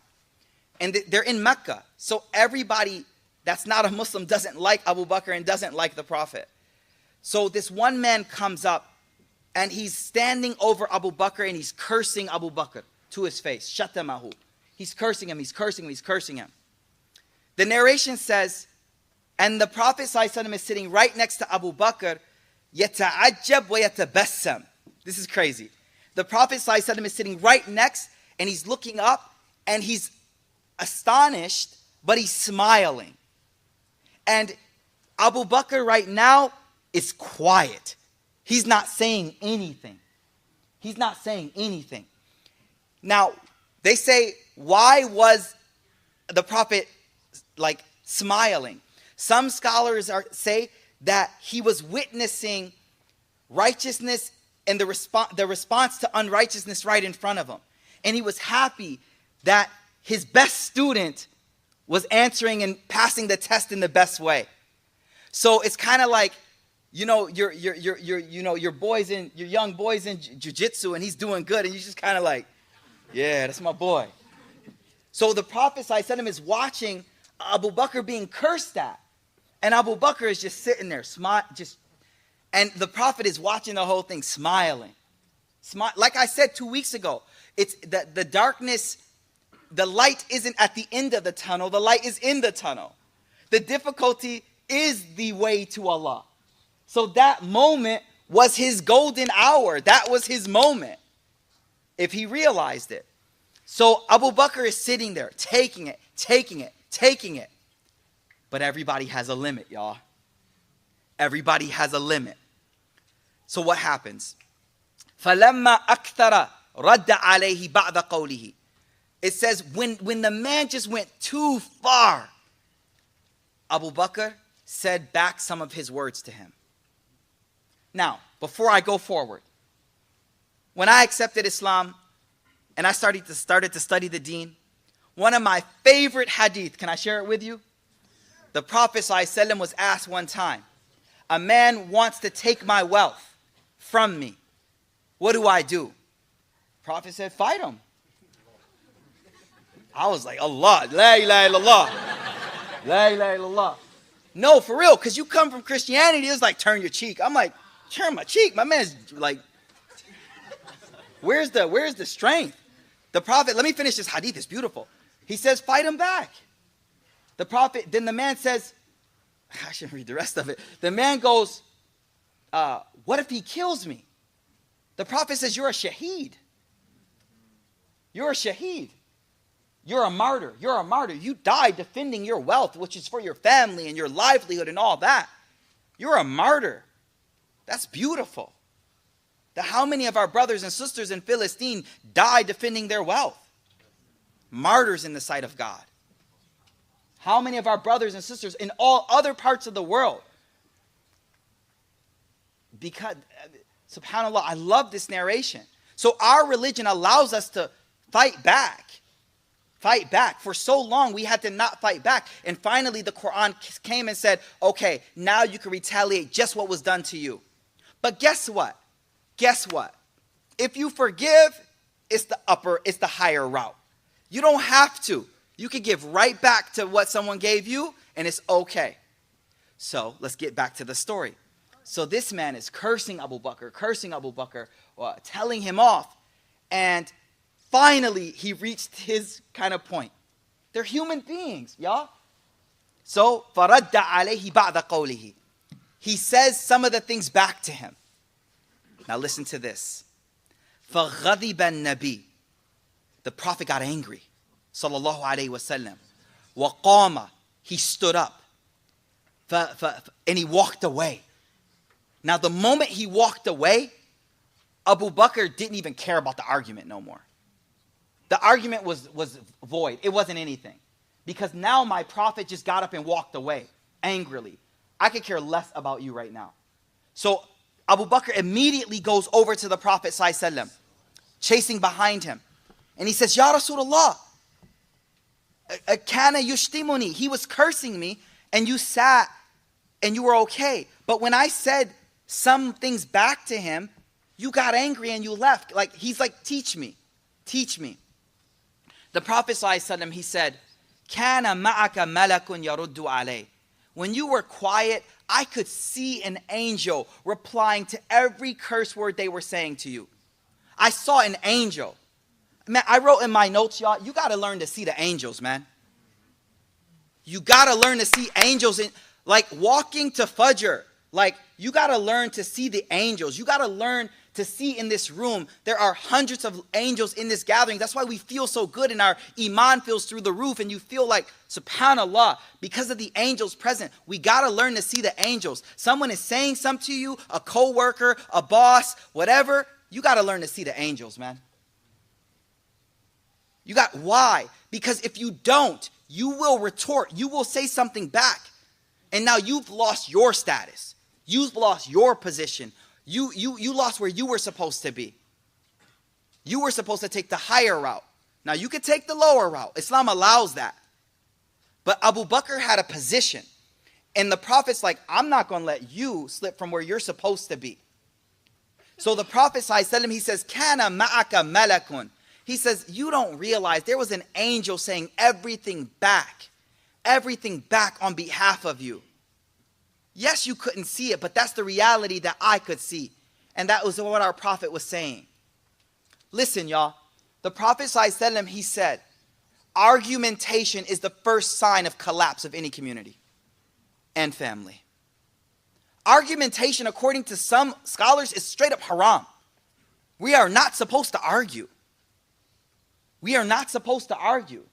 And they're in Mecca. So everybody that's not a Muslim doesn't like Abu Bakr and doesn't like the Prophet. So this one man comes up and he's standing over Abu Bakr and he's cursing Abu Bakr to his face. Shatamahu. He's cursing him, he's cursing him, he's cursing him. The narration says, and the Prophet ﷺ is sitting right next to Abu Bakr, يَتَعَجَّبْ وَيَتَبَسَّمْ. This is crazy. The Prophet ﷺ is sitting right next and he's looking up and he's astonished, but he's smiling. And Abu Bakr right now is quiet. He's not saying anything. He's not saying anything. Now, they say, why was the Prophet like smiling? Some scholars say that he was witnessing righteousness and the response to unrighteousness right in front of him. And he was happy that his best student was answering and passing the test in the best way. So it's kind of like, you know, your young boys in jiu-jitsu and he's doing good and you're just kind of like, yeah, that's my boy. So the Prophet ﷺ is watching Abu Bakr being cursed at. And Abu Bakr is just sitting there, and the Prophet is watching the whole thing, smiling. Like I said 2 weeks ago, it's the darkness, the light isn't at the end of the tunnel, the light is in the tunnel. The difficulty is the way to Allah. So that moment was his golden hour. That was his moment, if he realized it. So Abu Bakr is sitting there, taking it. But everybody has a limit, y'all. Everybody has a limit. So what happens? فَلَمَّا أَكْثَرَ رَدَّ عَلَيْهِ بَعْدَ قَوْلِهِ. It says, when the man just went too far, Abu Bakr said back some of his words to him. Now, before I go forward, when I accepted Islam and I started to study the deen, one of my favorite hadith, can I share it with you? The Prophet ﷺ was asked one time, a man wants to take my wealth from me. What do I do? The Prophet said, fight him. I was like, Allah, la ilaha illallah. La ilaha illallah. No, for real, because you come from Christianity, it's like, turn your cheek. I'm like, turn my cheek. My man's like, where's the strength? The Prophet, let me finish this hadith, it's beautiful. He says, fight him back. The Prophet, then the man says, I shouldn't read the rest of it. The man goes, what if he kills me? The Prophet says, you're a shaheed. You're a shaheed. You're a martyr. You're a martyr. You died defending your wealth, which is for your family and your livelihood and all that. You're a martyr. That's beautiful. How many of our brothers and sisters in Philistine died defending their wealth? Martyrs in the sight of God. How many of our brothers and sisters in all other parts of the world? Because, subhanAllah, I love this narration. So our religion allows us to fight back. Fight back. For so long, we had to not fight back. And finally, the Quran came and said, okay, now you can retaliate just what was done to you. But guess what? Guess what? If you forgive, it's the higher route. You don't have to. You can give right back to what someone gave you, and it's okay. So let's get back to the story. So this man is cursing Abu Bakr, telling him off. And finally, he reached his kind of point. They're human beings, y'all. So, فَرَدَّ عَلَيْهِ بَعْدَ قَوْلِهِ. He says some of the things back to him. Now listen to this. فَغَضِبَ النَّبِي. The Prophet got angry. Sallallahu alayhi wasallam. وَقَامَ. He stood up. And he walked away. Now the moment he walked away, Abu Bakr didn't even care about the argument no more. The argument was void. It wasn't anything. Because now my Prophet just got up and walked away angrily. I could care less about you right now. So Abu Bakr immediately goes over to the Prophet ﷺ, chasing behind him. And he says, Ya Rasulullah, kana yushtimuni. He was cursing me and you sat and you were okay. But when I said some things back to him, you got angry and you left. Like, he's like, teach me. Teach me. The Prophet ﷺ, he said, kana ma'aka malakun yaruddu alay. When you were quiet, I could see an angel replying to every curse word they were saying to you. I saw an angel. Man, I wrote in my notes, y'all, you got to learn to see the angels, man. You got to learn to see angels in, like walking to Fajr. Like, you got to learn to see the angels. You got to learn to see in this room. There are hundreds of angels in this gathering. That's why we feel so good and our iman feels through the roof and you feel like, subhanallah, because of the angels present. We got to learn to see the angels. Someone is saying something to you, a co-worker, a boss, whatever. You got to learn to see the angels, man. Why? Because if you don't, you will retort. You will say something back. And now you've lost your status. You've lost your position. You lost where you were supposed to be. You were supposed to take the higher route. Now you could take the lower route. Islam allows that. But Abu Bakr had a position. And the Prophet's like, I'm not going to let you slip from where you're supposed to be. So the Prophet ﷺ, he says, kana ma'aka malakun. He says, you don't realize there was an angel saying everything back on behalf of you. Yes, you couldn't see it, but that's the reality that I could see. And that was what our Prophet was saying. Listen, y'all. The Prophet ﷺ, he said, argumentation is the first sign of collapse of any community and family. Argumentation, according to some scholars, is straight up haram. We are not supposed to argue. We are not supposed to argue.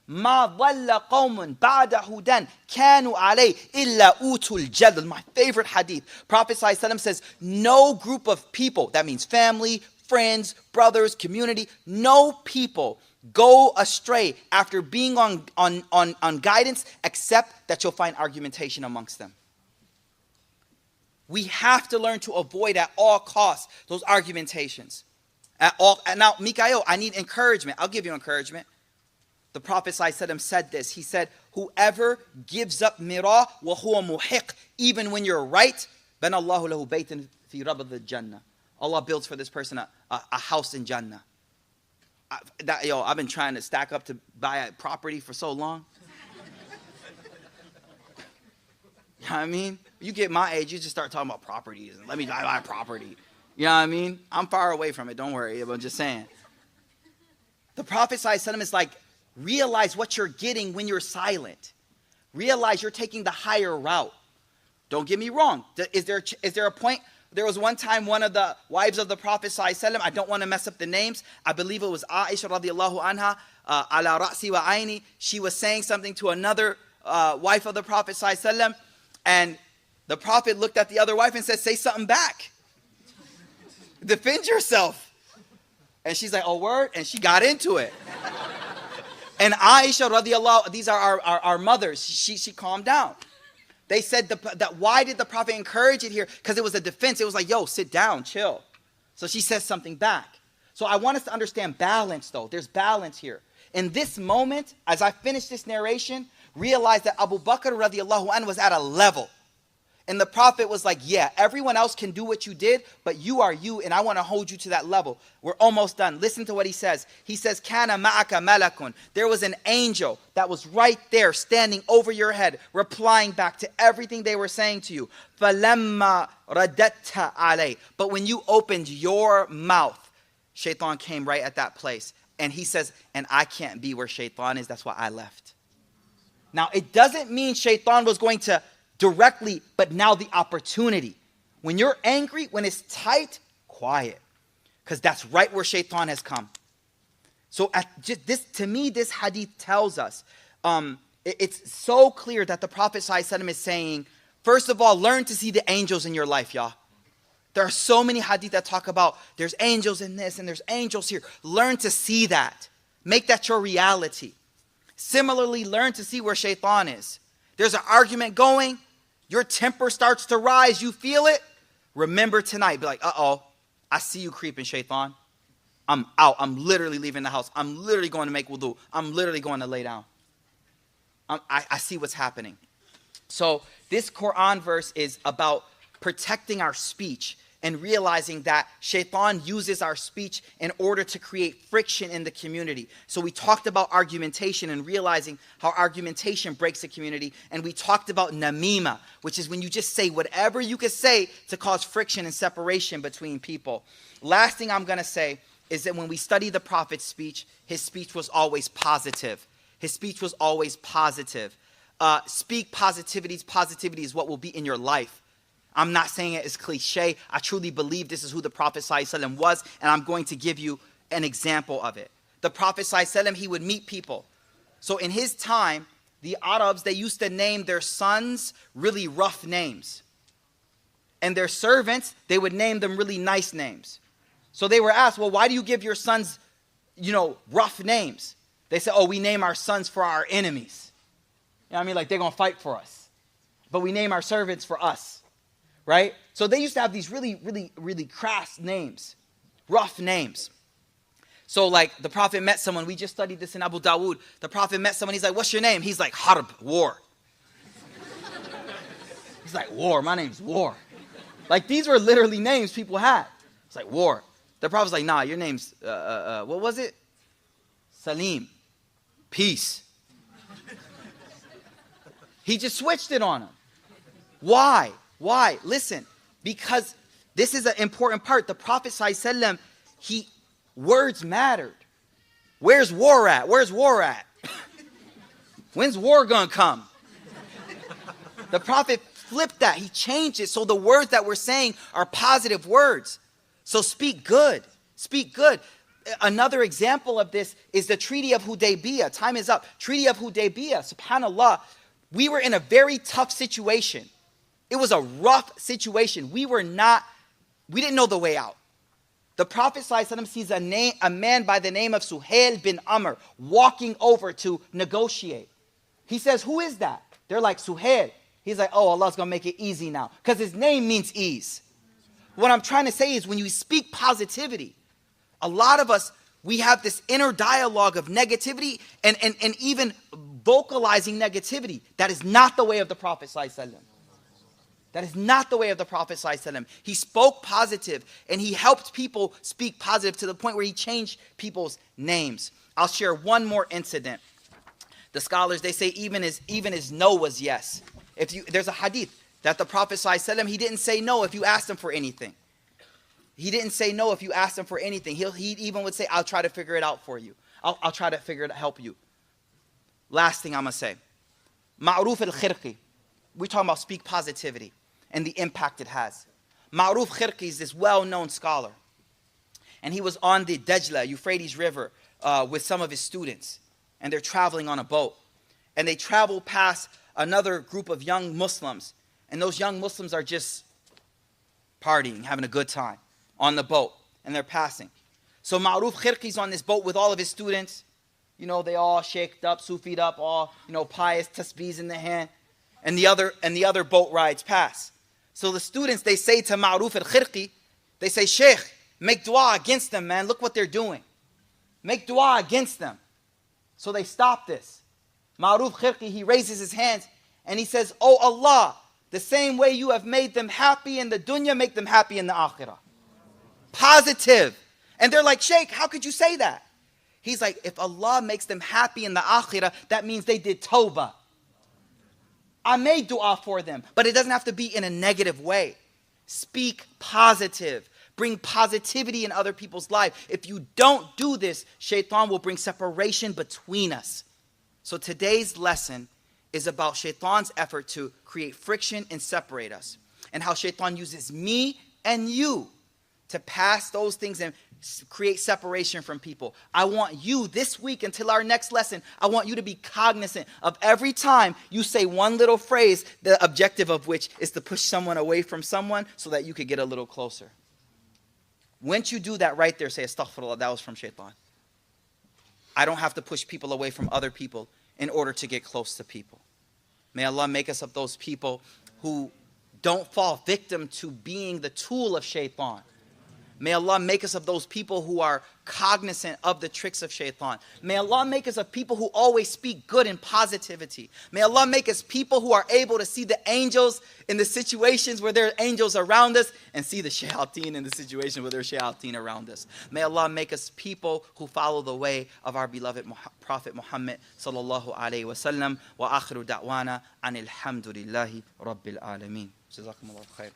مَا ضَلَّ قَوْمٌ بَعْدَ هُدًى كَانُوا عَلَيْهِ إِلَّا أُوتُوا الْجَدَلَ. My favorite hadith. Prophet ﷺ says, no group of people, that means family, friends, brothers, community, no people go astray after being on guidance except that you'll find argumentation amongst them. We have to learn to avoid at all costs those argumentations. Now, Mikael, I need encouragement. I'll give you encouragement. The Prophet ﷺ said this. He said, whoever gives up mirah wa huwa muhiq, even when you're right, bana Allahu lahu baytan fi rabad al-jannah. Allah builds for this person a house in Jannah. I've been trying to stack up to buy a property for so long. You know what I mean? You get my age, you just start talking about properties and let me buy property. You know what I mean? I'm far away from it. Don't worry. I'm just saying. The Prophet ﷺ is like, realize what you're getting when you're silent. Realize you're taking the higher route. Don't get me wrong. Is there a point? There was one time one of the wives of the Prophet ﷺ, I don't want to mess up the names. I believe it was Aisha radiallahu anha, ala ra'si wa aini. She was saying something to another wife of the Prophet ﷺ, and the Prophet looked at the other wife and said, say something back. Defend yourself. And she's like, oh, word? And she got into it. And Aisha radiallahu, these are our mothers, she calmed down. They said that why did the Prophet encourage it here? Because it was a defense. It was like, yo, sit down, chill. So she says something back. So I want us to understand balance, though. There's balance here. In this moment, as I finish this narration, realize that Abu Bakr radiallahu anhu was at a level. And the Prophet was like, yeah, everyone else can do what you did, but you are you, and I want to hold you to that level. We're almost done. Listen to what he says. He says, kana ma'aka malakun. There was an angel that was right there standing over your head, replying back to everything they were saying to you. فَلَمَّا رَدَدْتَ عَلَيْهِ. But when you opened your mouth, Shaitan came right at that place. And he says, and I can't be where Shaitan is, that's why I left. Now, it doesn't mean Shaitan was going to directly, but now the opportunity. When you're angry, when it's tight, quiet. Because that's right where Shaitan has come. So to me, this hadith tells us, it's so clear that the Prophet ﷺ is saying, first of all, learn to see the angels in your life, y'all. There are so many hadith that talk about there's angels in this and there's angels here. Learn to see that. Make that your reality. Similarly, learn to see where Shaitan is. There's an argument going. Your temper starts to rise. You feel it. Remember tonight. Be like, uh-oh, I see you creeping, shaitan. I'm out. I'm literally leaving the house. I'm literally going to make wudu. I'm literally going to lay down. I see what's happening. So this Quran verse is about protecting our speech and realizing that shaitan uses our speech in order to create friction in the community. So we talked about argumentation and realizing how argumentation breaks the community. And we talked about namima, which is when you just say whatever you can say to cause friction and separation between people. Last thing I'm going to say is that when we study the Prophet's speech, his speech was always positive. His speech was always positive. Speak positivity. Positivity is what will be in your life. I'm not saying it as cliche. I truly believe this is who the Prophet ﷺ was, and I'm going to give you an example of it. The Prophet ﷺ, he would meet people. So in his time, the Arabs, they used to name their sons really rough names. And their servants, they would name them really nice names. So they were asked, well, why do you give your sons, rough names? They said, oh, we name our sons for our enemies. You know what I mean? Like they're going to fight for us. But we name our servants for us. Right? So they used to have these really, really, really crass names, rough names. So like the Prophet met someone, we just studied this in Abu Dawood. The Prophet met someone, he's like, what's your name? He's like, Harb, war. He's like, war, my name's War. Like these were literally names people had. It's like, war. The Prophet's like, nah, your name's, what was it? Salim, peace. He just switched it on him. Why? Why? Listen, because this is an important part. The Prophet ﷺ, words mattered. Where's war at? Where's war at? When's war gonna come? The Prophet flipped that. He changed it. So the words that we're saying are positive words. So speak good. Speak good. Another example of this is the Treaty of Hudaybiyah. Time is up. Treaty of Hudaybiyah. SubhanAllah. We were in a very tough situation. It was a rough situation. We didn't know the way out. The Prophet ﷺ sees a man by the name of Suhail bin Amr walking over to negotiate. He says, who is that? They're like, Suhail. He's like, oh, Allah's going to make it easy now. Because his name means ease. What I'm trying to say is when you speak positivity, a lot of us, we have this inner dialogue of negativity and even vocalizing negativity. That is not the way of the Prophet ﷺ. That is not the way of the Prophet ﷺ. He spoke positive and he helped people speak positive to the point where he changed people's names. I'll share one more incident. The scholars, they say even his no was yes. There's a hadith that the Prophet ﷺ, he didn't say no if you asked him for anything. He didn't say no if you asked him for anything. He even would say, I'll try to figure it out for you. I'll try to help you. Last thing I'm going to say. Ma'ruf al-Khirqi. We're talking about speak positivity and the impact it has. Ma'ruf Khirqi is this well-known scholar. And he was on the Dajla, Euphrates River, with some of his students. And they're traveling on a boat. And they travel past another group of young Muslims. And those young Muslims are just partying, having a good time on the boat. And they're passing. So Ma'ruf Khirqi's on this boat with all of his students. They all shaked up, sufied up, all, pious tasbihs in the hand. And the other boat rides past. So the students, they say to Ma'ruf al-Khirqi, they say, Sheikh, make dua against them, man. Look what they're doing. Make dua against them. So they stop this. Ma'ruf Khirqi, he raises his hands and he says, oh Allah, the same way you have made them happy in the dunya, make them happy in the akhirah. Positive. And they're like, Sheikh, how could you say that? He's like, if Allah makes them happy in the akhirah, that means they did tawbah. I made dua for them, but it doesn't have to be in a negative way. Speak positive. Bring positivity in other people's life. If you don't do this, shaitan will bring separation between us. So today's lesson is about shaitan's effort to create friction and separate us. And how shaitan uses me and you to pass those things and create separation from people. I want you this week until our next lesson, I want you to be cognizant of every time you say one little phrase, the objective of which is to push someone away from someone so that you could get a little closer. Once you do that right there, say, astaghfirullah, that was from shaitan. I don't have to push people away from other people in order to get close to people. May Allah make us of those people who don't fall victim to being the tool of shaitan. May Allah make us of those people who are cognizant of the tricks of shaitan. May Allah make us of people who always speak good and positivity. May Allah make us people who are able to see the angels in the situations where there are angels around us and see the shayateen in the situation where there are shayateen around us. May Allah make us people who follow the way of our beloved Prophet Muhammad sallallahu alayhi wa sallam. Wa akhiru da'wana anil hamdulillahi rabbil alameen. Jazakumullahu khair.